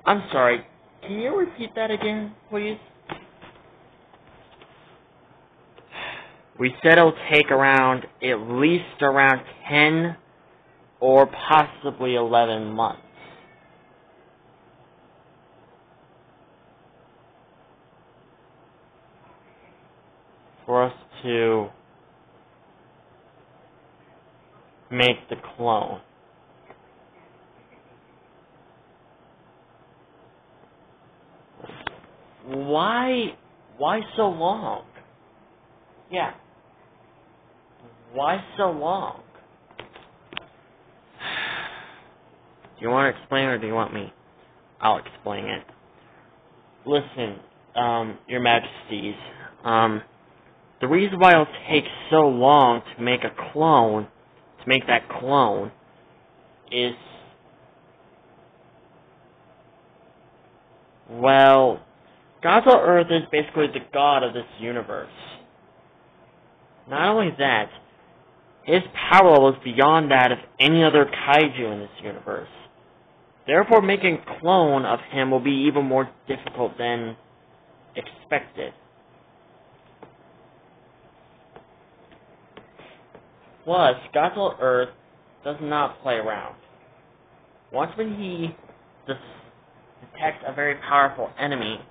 I'm sorry. Can you repeat that again, please? We said it'll take around, at least around 10 or possibly 11 months. For us to make the clone. Why so long? Yeah. Why so long? Do you want to explain or do you want me? I'll explain it. Listen, Your Majesties, the reason why it'll take so long to make a clone, to make that clone, is, well, Godzilla Earth is basically the god of this universe. Not only that, his power level is beyond that of any other kaiju in this universe. Therefore, making a clone of him will be even more difficult than expected. Plus, Godzilla Earth does not play around. Once when he detects a very powerful enemy,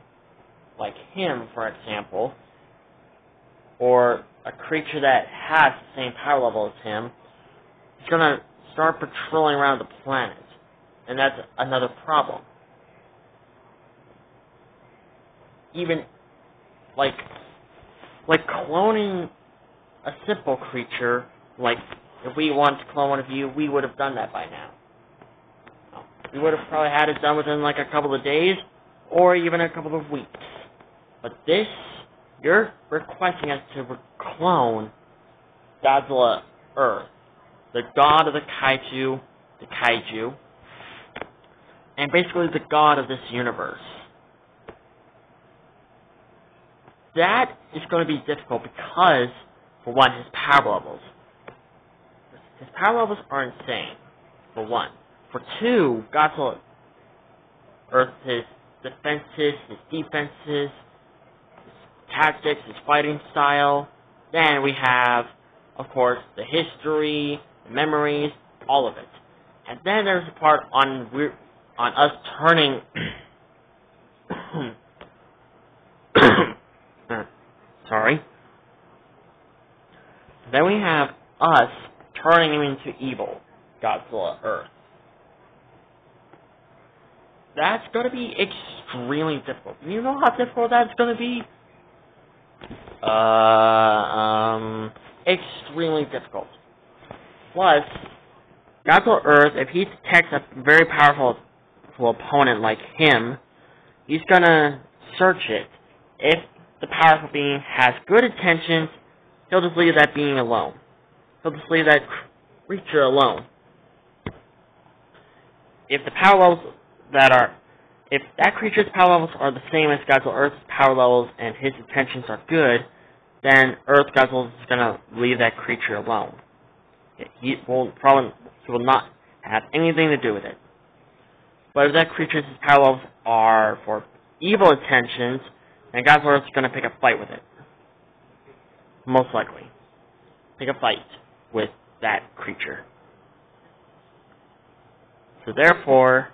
like him, for example, or a creature that has the same power level as him, he's going to start patrolling around the planet. And that's another problem. Even, like cloning a simple creature, like, if we wanted to clone one of you, we would have done that by now. We would have probably had it done within, like, a couple of days, or even a couple of weeks. But this, you're requesting us to clone Godzilla Earth, the god of the kaiju, and basically the god of this universe. That is going to be difficult because, for one, his power levels. His power levels are insane, for one. For two, Godzilla Earth, his defenses, his defenses, his tactics, his fighting style. Then we have, of course, the history, the memories, all of it. And then there's a part on us turning sorry. Then we have us turning him into evil, Godzilla Earth. That's going to be extremely difficult. You know how difficult that's going to be? Extremely difficult. Plus, Godzilla Earth, if he detects a very powerful opponent like him, he's gonna search it. If the powerful being has good intentions, he'll just leave that being alone. He'll just leave that creature alone. If the power levels if that creature's power levels are the same as Godzilla Earth's power levels and his intentions are good, then Earth Godzilla is gonna leave that creature alone. He will not have anything to do with it. But if that creature's power levels are for evil intentions, then Godzilla is going to pick a fight with it. Most likely. Pick a fight with that creature. So therefore,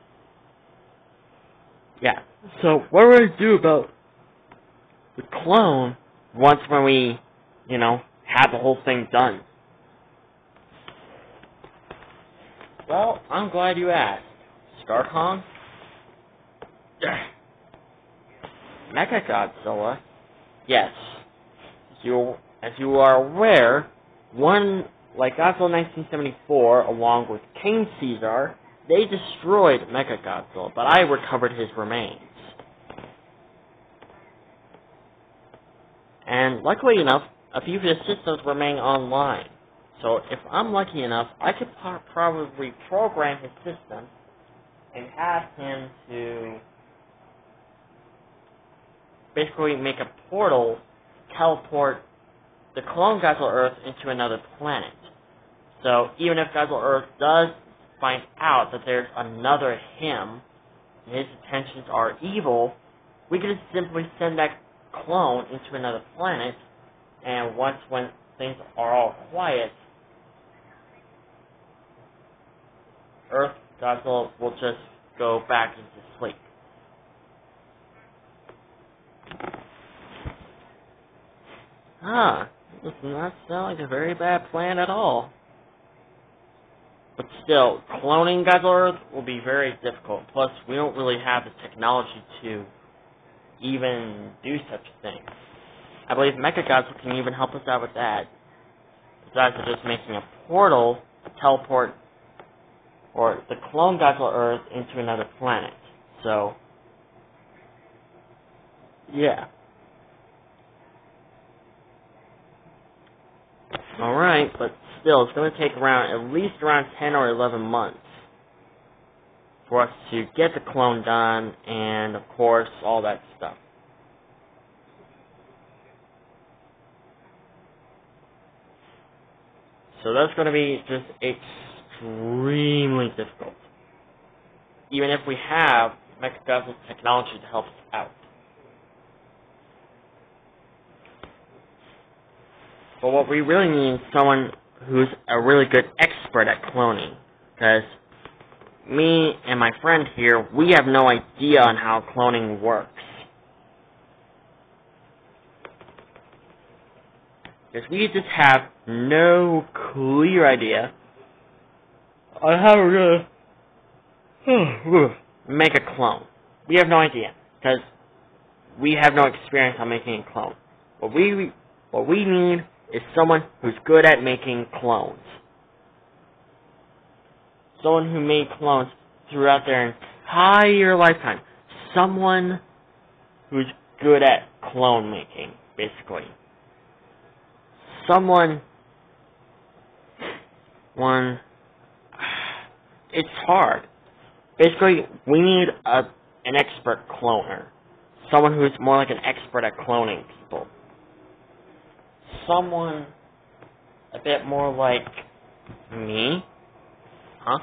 yeah. So what are we going to do about the clone once when we, have the whole thing done? Well, I'm glad you asked. Star-Kong? Mechagodzilla? Yes. As you are aware, like Godzilla 1974, along with King Caesar, they destroyed Mechagodzilla, but I recovered his remains. And luckily enough, a few of his systems remain online. So if I'm lucky enough, I could probably program his system and have him to basically make a portal to teleport the clone Godzilla Earth into another planet. So even if Godzilla Earth does find out that there's another him, his intentions are evil, we can just simply send that clone into another planet, and when things are all quiet, Earth Godzilla will just go back into sleep. This does not sound like a very bad plan at all. But still, cloning Godzilla Earth will be very difficult. Plus, we don't really have the technology to even do such a thing. I believe Mechagodzilla can even help us out with that. Besides just making a portal to teleport or the clone Godzilla Earth into another planet. So, yeah. Alright, but still, it's going to take at least around 10 or 11 months for us to get the clone done, and of course, all that stuff. So that's going to be just extremely difficult, even if we have Mechagodzilla's technology to help us out. But what we really need is someone who's a really good expert at cloning, because me and my friend here, we have no idea on how cloning works. Because we just have no clear idea on how we're gonna make a clone. We have no idea, because we have no experience on making a clone. What we need is someone who's good at making clones. Someone who made clones throughout their entire lifetime. Someone who's good at clone making, basically. It's hard. Basically, we need an expert cloner. Someone who's more like an expert at cloning people. Someone a bit more like me. Huh?